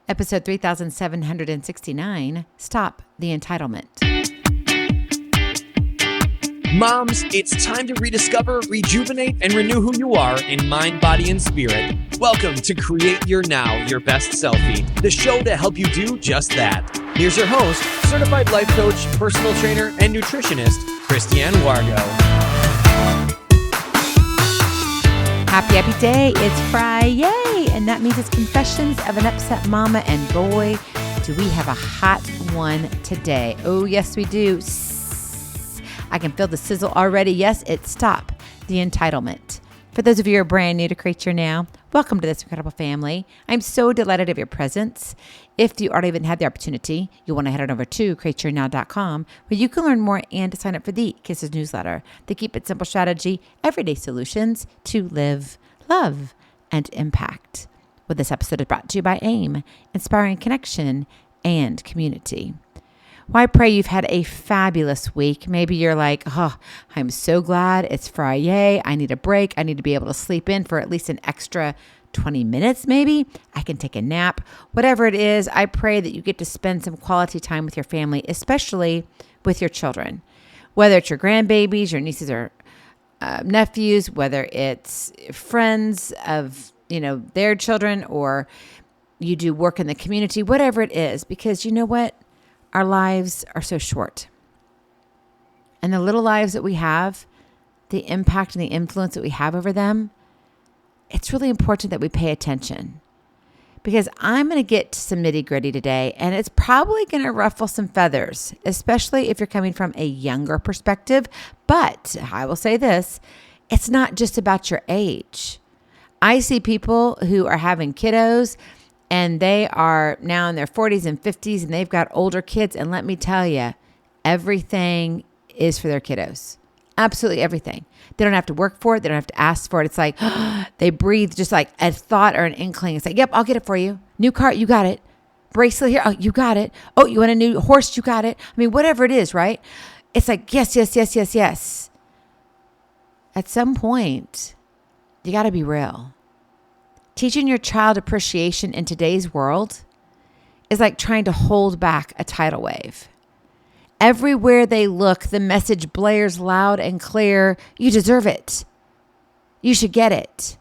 Episode 3769, Stop the Entitlement. Moms, it's time to rediscover, rejuvenate, and renew who you are in mind, body, and spirit. Welcome to Create Your Now, Your Best Selfie, the show to help you do just that. Here's your host, certified life coach, personal trainer, and nutritionist, Christiane Wargo. Happy day. It's Friday, and that means it's Confessions of an Upset Mama, and boy, do we have a hot one today. Oh, yes, we do. I can feel the sizzle already. Yes, it's Stop the Entitlement. For those of you who are brand new to Create Your Now, welcome to this incredible family. I'm so delighted of your presence. If you already even had the opportunity, you'll want to head on over to createyournow.com, where you can learn more and to sign up for the Kisses newsletter, the Keep It Simple strategy, everyday solutions to live, love, and impact. Well, this episode is brought to you by AIM, Inspiring Connection and Community. Well, I pray you've had a fabulous week. Maybe you're like, oh, I'm so glad it's Friday. I need a break. I need to be able to sleep in for at least an extra 20 minutes, maybe. I can take a nap. Whatever it is, I pray that you get to spend some quality time with your family, especially with your children. Whether it's your grandbabies, your nieces or nephews, whether it's friends of, their children, or you do work in the community, whatever it is, because you know what? Our lives are so short. And the little lives that we have, the impact and the influence that we have over them, it's really important that we pay attention. Because I'm going to get to some nitty gritty today, and it's probably going to ruffle some feathers, especially if you're coming from a younger perspective. But I will say this, it's not just about your age. I see people who are having kiddos, and they are now in their 40s and 50s, and they've got older kids. And let me tell you, everything is for their kiddos. Absolutely everything. They don't have to work for it. They don't have to ask for it. It's like they breathe just like a thought or an inkling. It's like, yep, I'll get it for you. New car, you got it. Bracelet here, oh, you got it. Oh, you want a new horse, you got it. I mean, whatever it is, right? It's like, yes. At some point, you got to be real. Teaching your child appreciation in today's world is like trying to hold back a tidal wave. Everywhere they look, the message blares loud and clear. You deserve it. You should get it.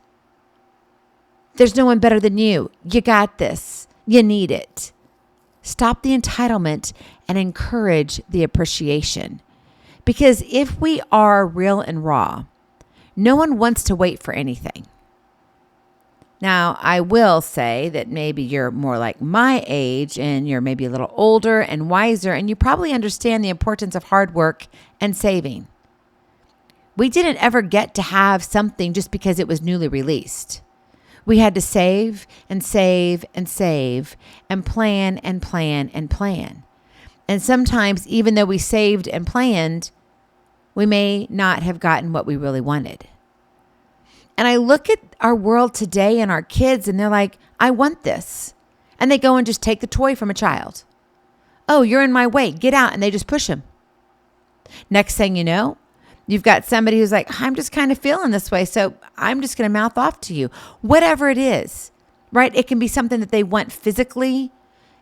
There's no one better than you. You got this. You need it. Stop the entitlement and encourage the appreciation. Because if we are real and raw, no one wants to wait for anything. Now, I will say that maybe you're more like my age and you're maybe a little older and wiser, and you probably understand the importance of hard work and saving. We didn't ever get to have something just because it was newly released. We had to save and save and save and plan and plan and plan. And sometimes, even though we saved and planned, we may not have gotten what we really wanted. And I look at our world today and our kids, and they're like, I want this. And they go and just take the toy from a child. Oh, you're in my way. Get out. And they just push him. Next thing you know, you've got somebody who's like, I'm just kind of feeling this way, so I'm just going to mouth off to you. Whatever it is, right? It can be something that they want physically,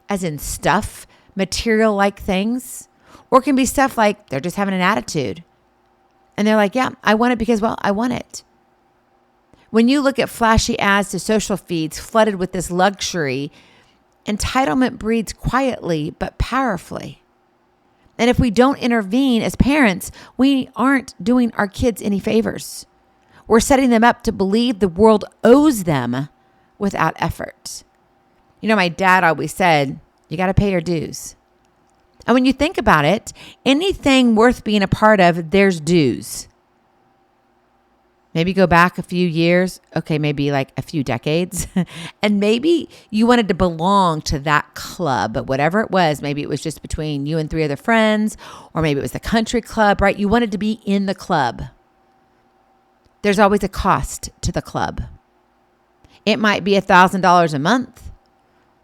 as in stuff, material-like things. Or it can be stuff like they're just having an attitude. And they're like, yeah, I want it because, well, I want it. When you look at flashy ads to social feeds flooded with this luxury, entitlement breeds quietly but powerfully. And if we don't intervene as parents, we aren't doing our kids any favors. We're setting them up to believe the world owes them without effort. My dad always said, you got to pay your dues. And when you think about it, anything worth being a part of, there's dues. Maybe go back a few years, okay, maybe like a few decades, and maybe you wanted to belong to that club, but whatever it was, maybe it was just between you and 3 other friends, or maybe it was the country club, right? You wanted to be in the club. There's always a cost to the club. It might be $1,000 a month,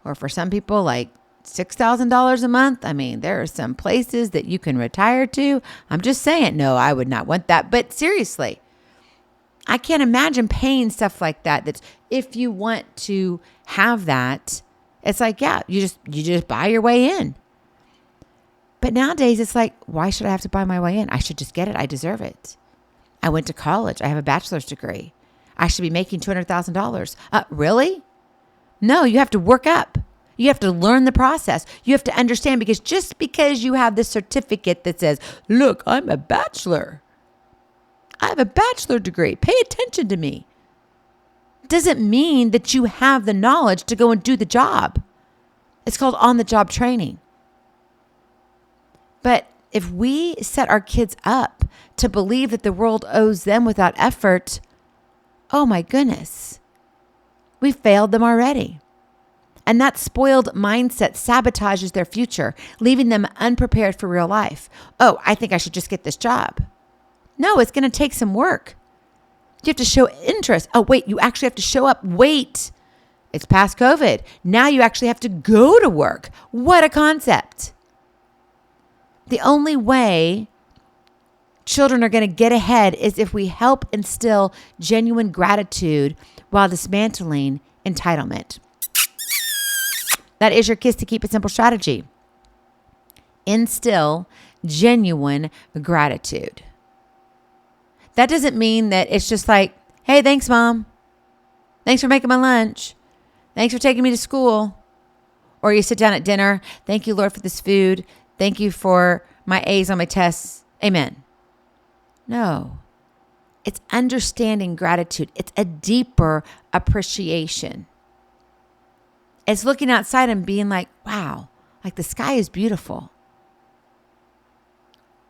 or for some people, like $6,000 a month. I mean, there are some places that you can retire to. I'm just saying, no, I would not want that, but seriously. I can't imagine paying stuff like that. That's if you want to have that, It's like, yeah, you just buy your way in. But nowadays it's like, why should I have to buy my way in? I should just get it. I deserve it. I went to college. I have a bachelor's degree. I should be making $200,000. Really? No, you have to work up. You have to learn the process. You have to understand, because just because you have this certificate that says, look, I'm a bachelor. I have a bachelor degree. Pay attention to me. Doesn't mean that you have the knowledge to go and do the job. It's called on-the-job training. But if we set our kids up to believe that the world owes them without effort, oh my goodness, we failed them already. And that spoiled mindset sabotages their future, leaving them unprepared for real life. Oh, I think I should just get this job. No, it's going to take some work. You have to show interest. Oh, wait, you actually have to show up. Wait, it's past COVID. Now you actually have to go to work. What a concept. The only way children are going to get ahead is if we help instill genuine gratitude while dismantling entitlement. That is your kiss to keep it simple strategy. Instill genuine gratitude. That doesn't mean that it's just like, hey, thanks, Mom. Thanks for making my lunch. Thanks for taking me to school. Or you sit down at dinner. Thank you, Lord, for this food. Thank you for my A's on my tests. Amen. No. It's understanding gratitude. It's a deeper appreciation. It's looking outside and being like, wow, like the sky is beautiful.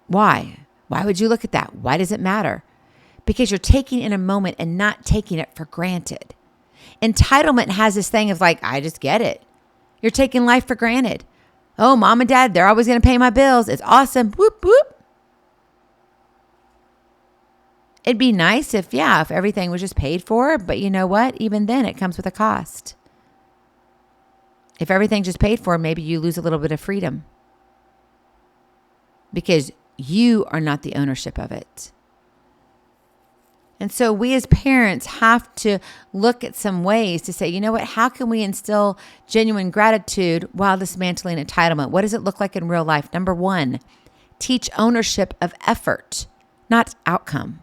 Why? Why would you look at that? Why does it matter? Because you're taking in a moment and not taking it for granted. Entitlement has this thing of like, I just get it. You're taking life for granted. Oh, Mom and Dad, they're always going to pay my bills. It's awesome. Whoop, whoop. It'd be nice if everything was just paid for. But you know what? Even then, it comes with a cost. If everything's just paid for, maybe you lose a little bit of freedom. Because you are not the ownership of it. And so we as parents have to look at some ways to say, you know what, how can we instill genuine gratitude while dismantling entitlement? What does it look like in real life? Number one, teach ownership of effort, not outcome.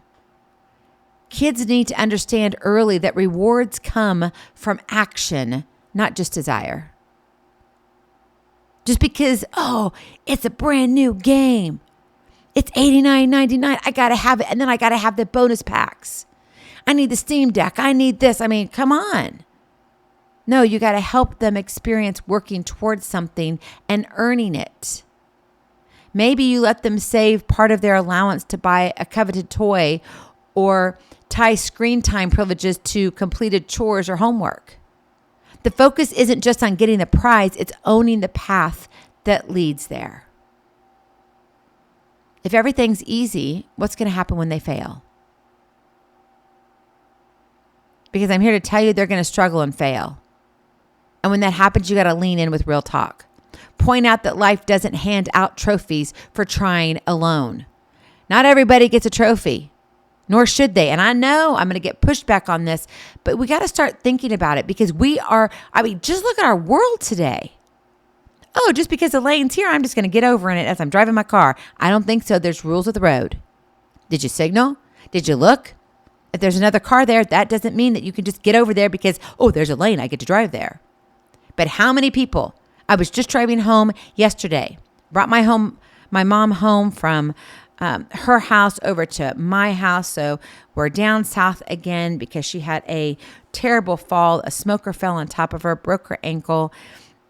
Kids need to understand early that rewards come from action, not just desire. Just because, it's a brand new game. It's $89.99. I got to have it. And then I got to have the bonus packs. I need the Steam Deck. I need this. I mean, come on. No, you got to help them experience working towards something and earning it. Maybe you let them save part of their allowance to buy a coveted toy or tie screen time privileges to completed chores or homework. The focus isn't just on getting the prize. It's owning the path that leads there. If everything's easy, what's going to happen when they fail? Because I'm here to tell you they're going to struggle and fail. And when that happens, you got to lean in with real talk. Point out that life doesn't hand out trophies for trying alone. Not everybody gets a trophy, nor should they. And I know I'm going to get pushed back on this, but we got to start thinking about it because just look at our world today. Oh, just because the lane's here, I'm just going to get over in it as I'm driving my car. I don't think so. There's rules of the road. Did you signal? Did you look? If there's another car there, that doesn't mean that you can just get over there because, there's a lane. I get to drive there. But how many people? I was just driving home yesterday. Brought my mom home from her house over to my house. So we're down south again because she had a terrible fall. A smoker fell on top of her, broke her ankle.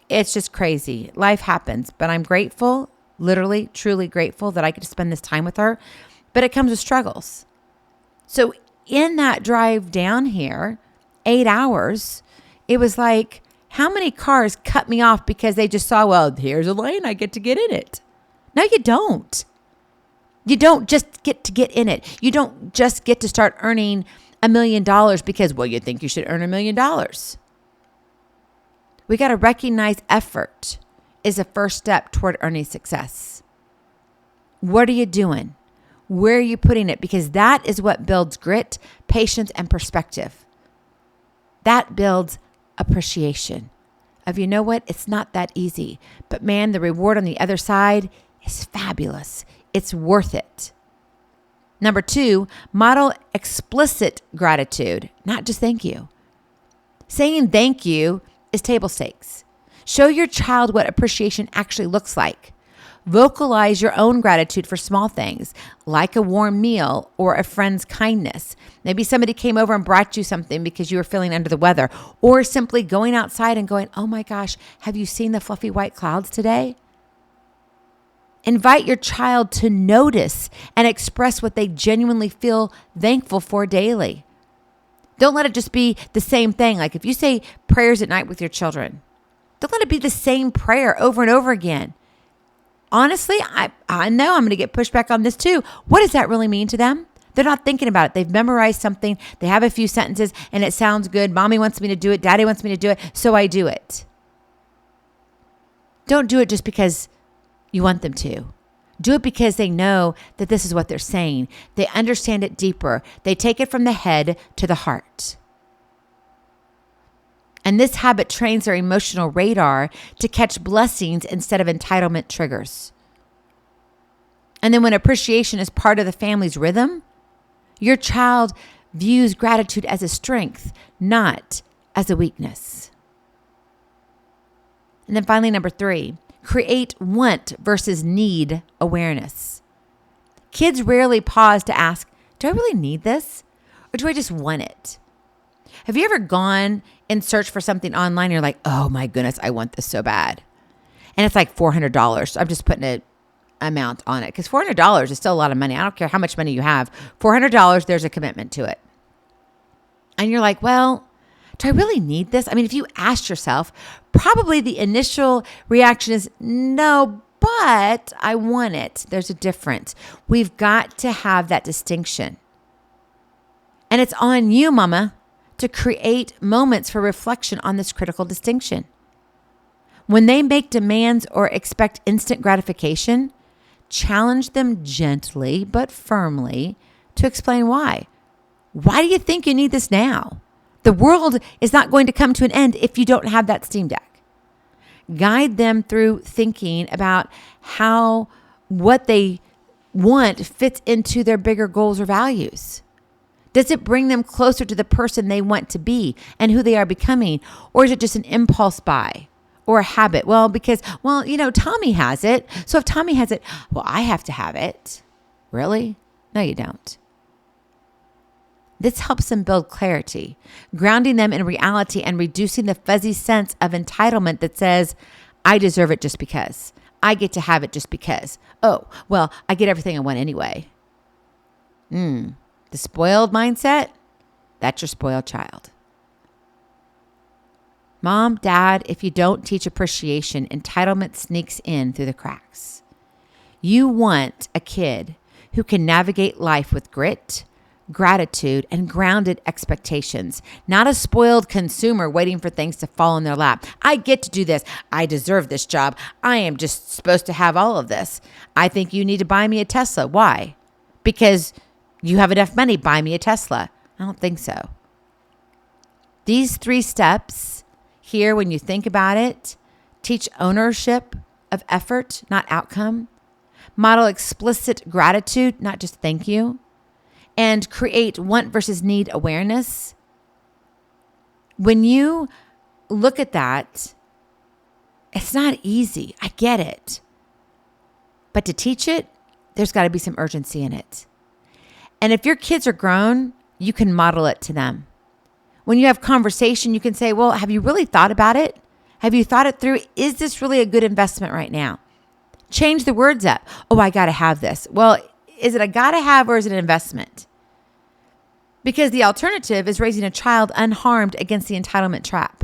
It's just crazy. Life happens, but I'm grateful, literally, truly grateful that I get to spend this time with her, but it comes with struggles. So in that drive down here, 8 hours, it was like, how many cars cut me off because they just saw, here's a lane, I get to get in it. No, you don't. You don't just get to get in it. You don't just get to start earning $1 million because, you think you should earn $1 million. We got to recognize effort is a first step toward earning success. What are you doing? Where are you putting it? Because that is what builds grit, patience, and perspective. That builds appreciation. of, you know what, it's not that easy. But man, the reward on the other side is fabulous. It's worth it. Number 2, model explicit gratitude, not just thank you. Saying thank you is table stakes. Show your child what appreciation actually looks like. Vocalize your own gratitude for small things, like a warm meal or a friend's kindness. Maybe somebody came over and brought you something because you were feeling under the weather, or simply going outside and going, oh my gosh, have you seen the fluffy white clouds today? Invite your child to notice and express what they genuinely feel thankful for daily. Don't let it just be the same thing. Like if you say prayers at night with your children, don't let it be the same prayer over and over again. Honestly, I know I'm going to get pushback on this too. What does that really mean to them? They're not thinking about it. They've memorized something. They have a few sentences and it sounds good. Mommy wants me to do it. Daddy wants me to do it. So I do it. Don't do it just because you want them to. Do it because they know that this is what they're saying. They understand it deeper. They take it from the head to the heart. And this habit trains their emotional radar to catch blessings instead of entitlement triggers. And then when appreciation is part of the family's rhythm, your child views gratitude as a strength, not as a weakness. And then finally, number 3, create want versus need awareness. Kids rarely pause to ask, do I really need this? Or do I just want it? Have you ever gone and searched for something online and you're like, oh my goodness, I want this so bad. And it's like $400. So I'm just putting an amount on it because $400 is still a lot of money. I don't care how much money you have. $400, there's a commitment to it. And you're like, well, do I really need this? I mean, if you asked yourself, probably the initial reaction is no, but I want it. There's a difference. We've got to have that distinction. And it's on you, mama, to create moments for reflection on this critical distinction. When they make demands or expect instant gratification, challenge them gently but firmly to explain why. Why do you think you need this now? The world is not going to come to an end if you don't have that Steam Deck. Guide them through thinking about how what they want fits into their bigger goals or values. Does it bring them closer to the person they want to be and who they are becoming? Or is it just an impulse buy or a habit? Well, because, Tommy has it. So if Tommy has it, well, I have to have it. Really? No, you don't. This helps them build clarity, grounding them in reality and reducing the fuzzy sense of entitlement that says, I deserve it just because. I get to have it just because. Oh, well, I get everything I want anyway. The spoiled mindset, that's your spoiled child. Mom, Dad, if you don't teach appreciation, entitlement sneaks in through the cracks. You want a kid who can navigate life with grit, gratitude, and grounded expectations, not a spoiled consumer waiting for things to fall in their lap. I get to do this. I deserve this job. I am just supposed to have all of this. I think you need to buy me a Tesla. Why? Because you have enough money, buy me a Tesla. I don't think so. These 3 steps here, when you think about it, teach ownership of effort, not outcome. Model explicit gratitude, not just thank you. And create want versus need awareness. When you look at that, it's not easy. I get it. But to teach it, there's got to be some urgency in it. And if your kids are grown, you can model it to them. When you have conversation, you can say, well, have you really thought about it? Have you thought it through? Is this really a good investment right now? Change the words up. Oh, I got to have this. Well, is it a got to have or is it an investment? Because the alternative is raising a child unharmed against the entitlement trap.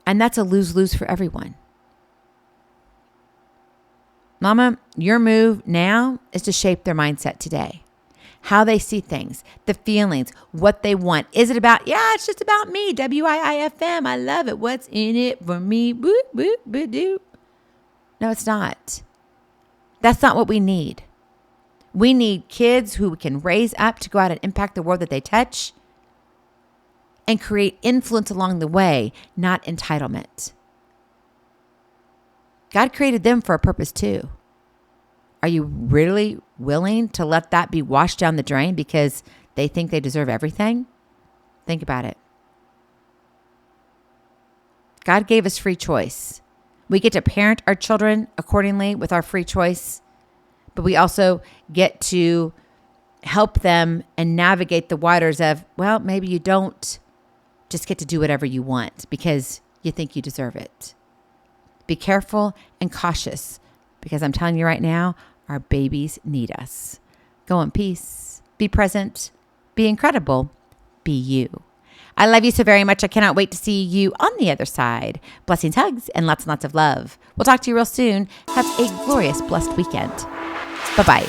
And that's a lose-lose for everyone. Mama, your move now is to shape their mindset today. How they see things, the feelings, what they want. Is it about, it's just about me, WIIFM, I love it. What's in it for me? Boop, boop, boop, doop. No, it's not. That's not what we need. We need kids who can raise up to go out and impact the world that they touch. and create influence along the way, not entitlement. God created them for a purpose too. Are you really willing to let that be washed down the drain because they think they deserve everything? Think about it. God gave us free choice. We get to parent our children accordingly with our free choice, but we also get to help them and navigate the waters of, well, maybe you don't just get to do whatever you want because you think you deserve it. Be careful and cautious because I'm telling you right now, our babies need us. Go in peace. Be present. Be incredible. Be you. I love you so very much. I cannot wait to see you on the other side. Blessings, hugs, and lots of love. We'll talk to you real soon. Have a glorious, blessed weekend. Bye-bye.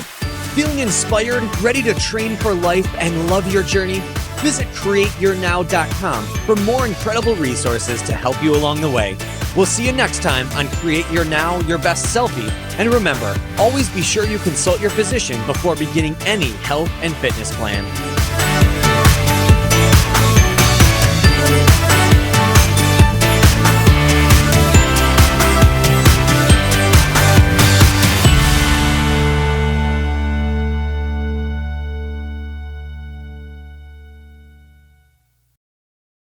Feeling inspired, ready to train for life and love your journey? Visit createyournow.com for more incredible resources to help you along the way. We'll see you next time on Create Your Now, Your Best Selfie. And remember, always be sure you consult your physician before beginning any health and fitness plan.